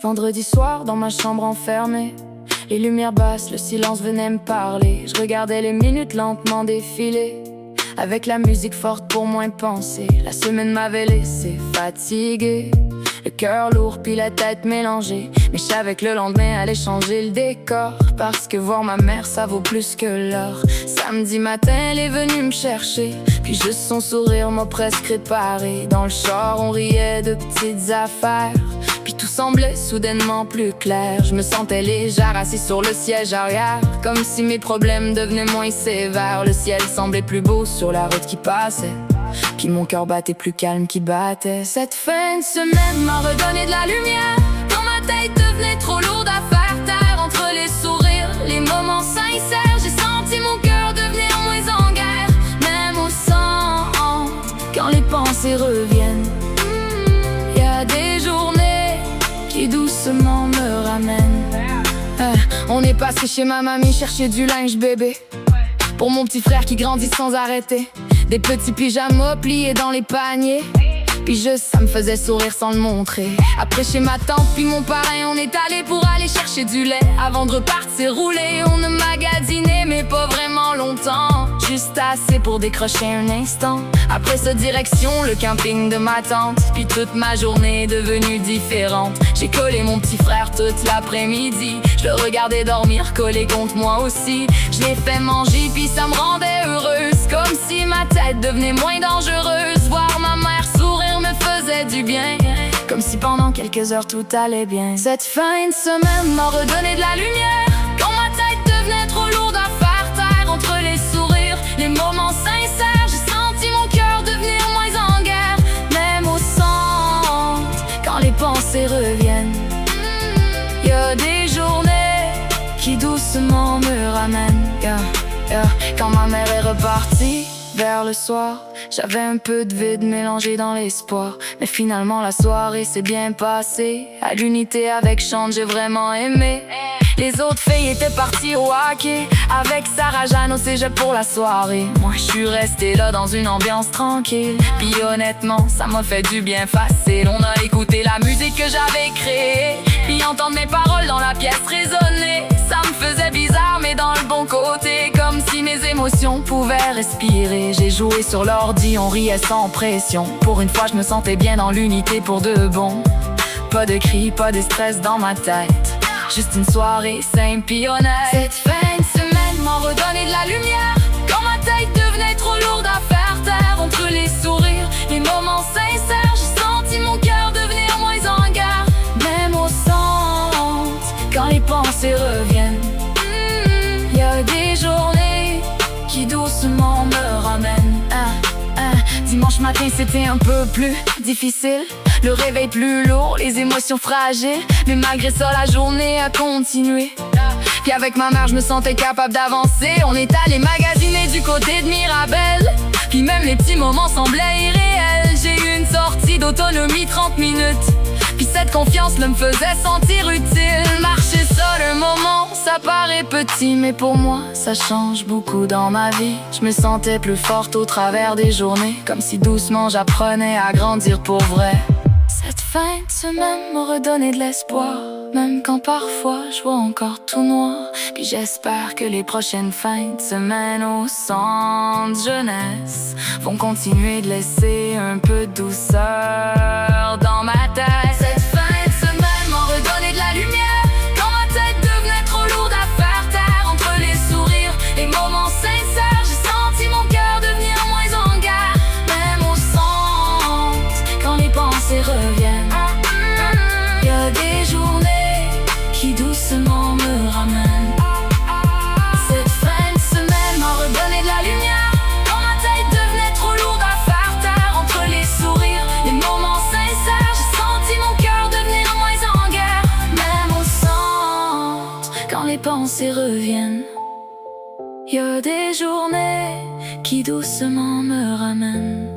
Vendredi soir, dans ma chambre enfermée, les lumières basses, le silence venait me parler. Je regardais les minutes lentement défiler, avec la musique forte pour moins penser. La semaine m'avait laissé fatigué, le cœur lourd puis la tête mélangée. Mais je savais que le lendemain allait changer le décor, parce que voir ma mère ça vaut plus que l'or. Samedi matin elle est venue me chercher, puis juste son sourire m'a presque réparé. Dans le char on riait de petites affaires, puis tout semblait soudainement plus clair. Je me sentais légère assise sur le siège arrière, comme si mes problèmes devenaient moins sévères. Le ciel semblait plus beau sur la route qui passait, puis mon cœur battait plus calme qu'il battait. Cette fin de semaine m'a redonné de la lumière, quand ma tête devenait trop lourde à faire taire. Entre les sourires, les moments sincères, j'ai senti mon cœur devenir moins en guerre. Même au centre, quand les pensées reviennent, y a des journées qui doucement me ramènent. On est passé chez ma mamie chercher du linge bébé, pour mon petit frère qui grandit sans arrêter. Des petits pyjamas pliés dans les paniers, puis juste ça me faisait sourire sans le montrer. Après chez ma tante puis mon parrain, on est allé pour aller chercher du lait. Avant de repartir rouler, on a magasiné, mais pas vraiment longtemps, juste assez pour décrocher un instant. Après sa direction, le camping de ma tante, puis toute ma journée est devenue différente. J'ai collé mon petit frère toute l'après-midi, je le regardais dormir collé contre moi aussi. Je l'ai fait manger puis ça me rendait heureuse, comme si ma tête devenait moins dangereuse. Voir ma mère sourire me faisait du bien, comme si pendant quelques heures tout allait bien. Cette fin de semaine m'a redonné de la lumière, quand ma tête devenait trop lourde à faire taire. Entre les sourires, les moments sincères, j'ai senti mon cœur devenir moins en guerre. Même au centre, quand les pensées reviennent, y a des journées qui doucement me ramènent. Quand ma mère est repartie vers le soir, j'avais un peu de vide mélangé dans l'espoir. Mais finalement la soirée s'est bien passée, à l'unité avec Chante j'ai vraiment aimé. Les autres filles étaient parties au hockey, avec Sarah Jeanne au cégep pour la soirée. Moi je suis restée là dans une ambiance tranquille, puis honnêtement ça m'a fait du bien facile. On a écouté la musique que j'avais créée, puis entendre mes paroles dans la pièce résonner. Ça me faisait bizarre mais dans le bon côté, comme si mes émotions pouvaient respirer. J'ai joué sur l'ordi, on riait sans pression. Pour une fois je me sentais bien dans l'unité pour de bon. Pas de cris, pas de stress dans ma tête, juste une soirée simple puis honnête. Cette fin de semaine m'a redonné de la lumière, quand ma tête devenait trop lourde à faire taire. Entre les sourires, les moments sincères, j'ai senti mon cœur devenir moins en guerre. Même au centre, quand les pensées reviennent, y a des journées qui doucement me ramènent. Dimanche matin c'était un peu plus difficile, le réveil plus lourd, les émotions fragiles. Mais malgré ça la journée a continué, puis avec ma mère je me sentais capable d'avancer. On est allé magasiner du côté de Mirabel, puis même les petits moments semblaient irréels. J'ai eu une sortie d'autonomie 30 minutes, puis cette confiance là me faisait sentir utile. Marcher seul un moment, ça paraît petit, mais pour moi ça change beaucoup dans ma vie. Je me sentais plus forte au travers des journées, comme si doucement j'apprenais à grandir pour vrai. Cette fin de semaine m'a redonné de l'espoir, même quand parfois je vois encore tout noir. Puis j'espère que les prochaines fins de semaine au centre jeunesse vont continuer de laisser un peu de douceur dans ma tête. Cette fin de semaine m'a redonné de la lumière, quand ma tête devenait trop lourde à faire taire. Entre les sourires, les moments sincères, j'ai senti mon cœur devenir moins en guerre. Même au centre, quand les pensées reviennent, y a des journées qui doucement me ramènent. Cette fin de semaine m'a redonné de la lumière, quand ma tête devenait trop lourde à faire taire. Entre les sourires, les moments sincères, j'ai senti mon cœur devenir moins en guerre. Même au centre, quand les pensées reviennent, y a des journées qui doucement me ramènent.